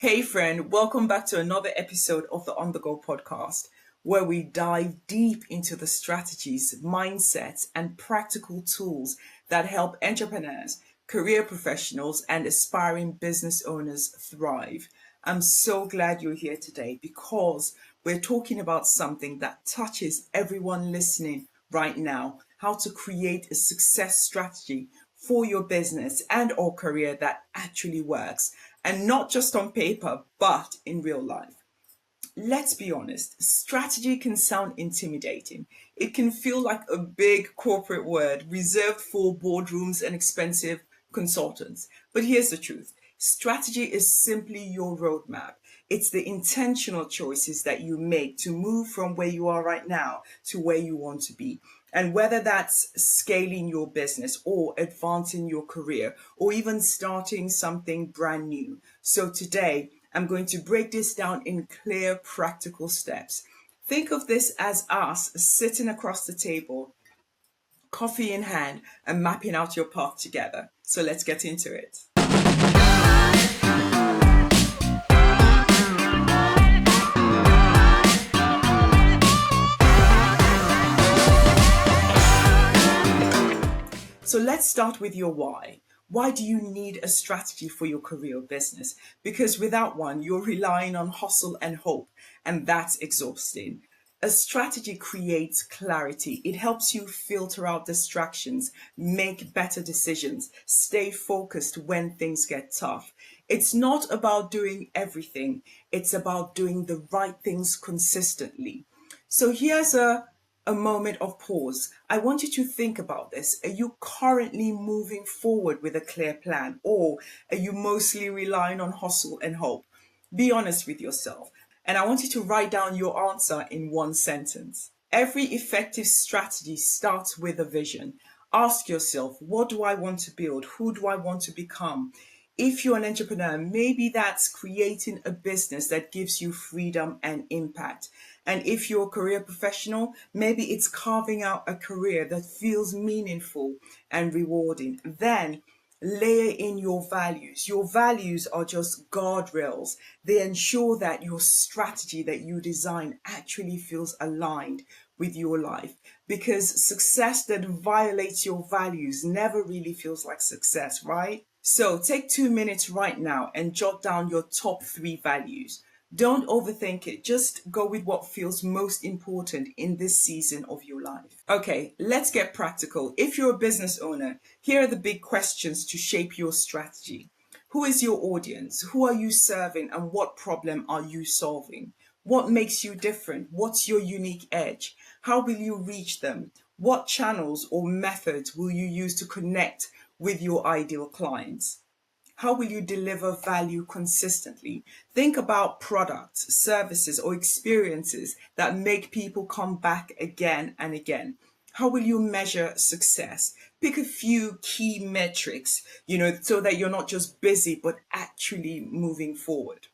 Hey friend, welcome back to another episode of the On The Go podcast, where we dive deep into the strategies, mindsets, and practical tools that help entrepreneurs, career professionals, and aspiring business owners thrive. I'm so glad you're here today because we're talking about something that touches everyone listening right now: how to create a success strategy for your business and or career that actually works, and not just on paper but in real life. Let's be honest, strategy can sound intimidating. It can feel like a big corporate word reserved for boardrooms and expensive consultants. But here's the truth: strategy is simply your roadmap. It's the intentional choices that you make to move from where you are right now to where you want to be. And whether that's scaling your business or advancing your career or even starting something brand new. So today, I'm going to break this down in clear, practical steps. Think of this as us sitting across the table, coffee in hand, and mapping out your path together. So let's get into it. So let's start with your why. Why do you need a strategy for your career or business? Because without one, you're relying on hustle and hope, and that's exhausting. A strategy creates clarity. It helps you filter out distractions, make better decisions, stay focused when things get tough. It's not about doing everything, it's about doing the right things consistently. So here's a moment of pause. I want you to think about this. Are you currently moving forward with a clear plan, or are you mostly relying on hustle and hope? Be honest with yourself. And I want you to write down your answer in one sentence. Every effective strategy starts with a vision. Ask yourself, what do I want to build? Who do I want to become? If you're an entrepreneur, maybe that's creating a business that gives you freedom and impact. And if you're a career professional, maybe it's carving out a career that feels meaningful and rewarding. Then layer in your values. Your values are just guardrails. They ensure that your strategy that you design actually feels aligned with your life. Because success that violates your values never really feels like success, right? So take 2 minutes right now and jot down your top three values. Don't overthink it. Just go with what feels most important in this season of your life. Okay, let's get practical. If you're a business owner, here are the big questions to shape your strategy. Who is your audience? Who are you serving, and what problem are you solving? What makes you different? What's your unique edge? How will you reach them? What channels or methods will you use to connect with your ideal clients? How will you deliver value consistently? Think about products, services, or experiences that make people come back again and again. How will you measure success? Pick a few key metrics, so that you're not just busy, but actually moving forward.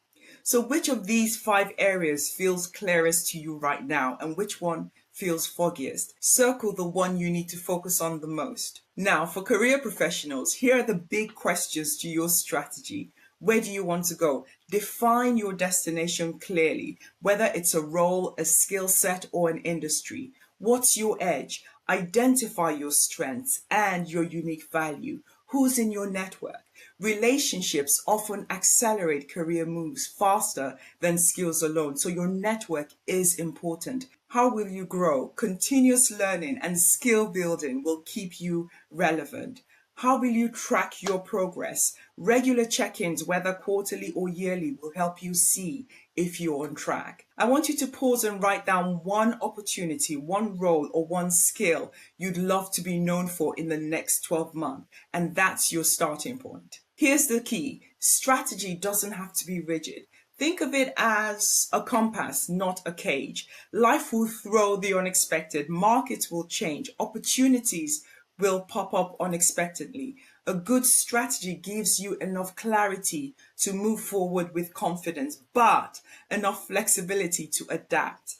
So, which of these five areas feels clearest to you right now, and which one feels foggiest? Circle the one you need to focus on the most. Now, for career professionals, here are the big questions to your strategy. Where do you want to go? Define your destination clearly, whether it's a role, a skill set, or an industry. What's your edge? Identify your strengths and your unique value. Who's in your network? Relationships often accelerate career moves faster than skills alone, so your network is important. How will you grow? Continuous learning and skill building will keep you relevant. How will you track your progress? Regular check-ins, whether quarterly or yearly, will help you see if you're on track. I want you to pause and write down one opportunity, one role, or one skill you'd love to be known for in the next 12 months, and that's your starting point. Here's the key: strategy doesn't have to be rigid. Think of it as a compass, not a cage. Life will throw the unexpected, markets will change, opportunities will pop up unexpectedly. A good strategy gives you enough clarity to move forward with confidence, but enough flexibility to adapt.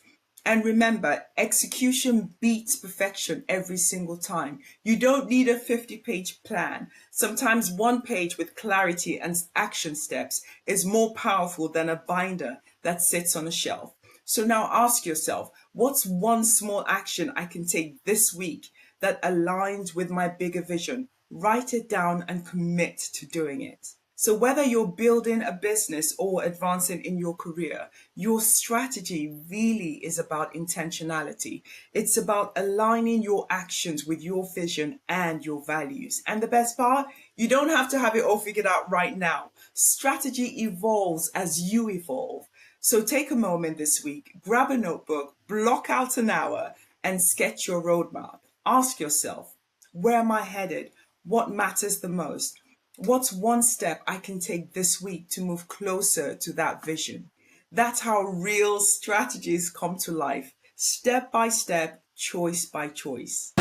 And remember, execution beats perfection every single time. You don't need a 50-page plan. Sometimes one page with clarity and action steps is more powerful than a binder that sits on a shelf. So now ask yourself, what's one small action I can take this week that aligns with my bigger vision? Write it down and commit to doing it. So, whether you're building a business or advancing in your career, your strategy really is about intentionality. It's about aligning your actions with your vision and your values. And the best part, you don't have to have it all figured out right now. Strategy evolves as you evolve. So, take a moment this week, grab a notebook, block out an hour, and sketch your roadmap. Ask yourself, where am I headed? What matters the most? What's one step I can take this week to move closer to that vision? That's how real strategies come to life, step by step, choice by choice.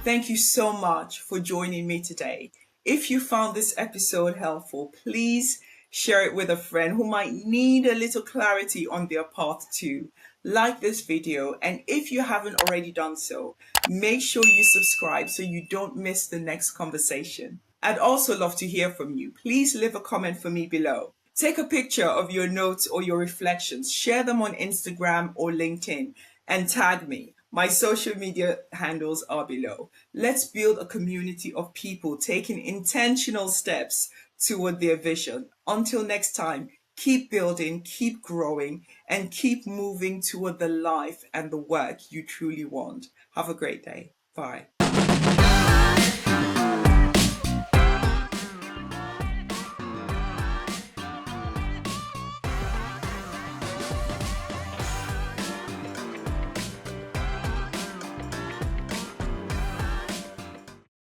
Thank you so much for joining me today. If you found this episode helpful, please share it with a friend who might need a little clarity on their path too. Like this video, and if you haven't already done so, make sure you subscribe so you don't miss the next conversation. I'd also love to hear from you. Please leave a comment for me below. Take a picture of your notes or your reflections, share them on Instagram or LinkedIn, and tag me. My social media handles are below. Let's build a community of people taking intentional steps toward their vision. Until next time, keep building, keep growing, and keep moving toward the life and the work you truly want. Have a great day. Bye.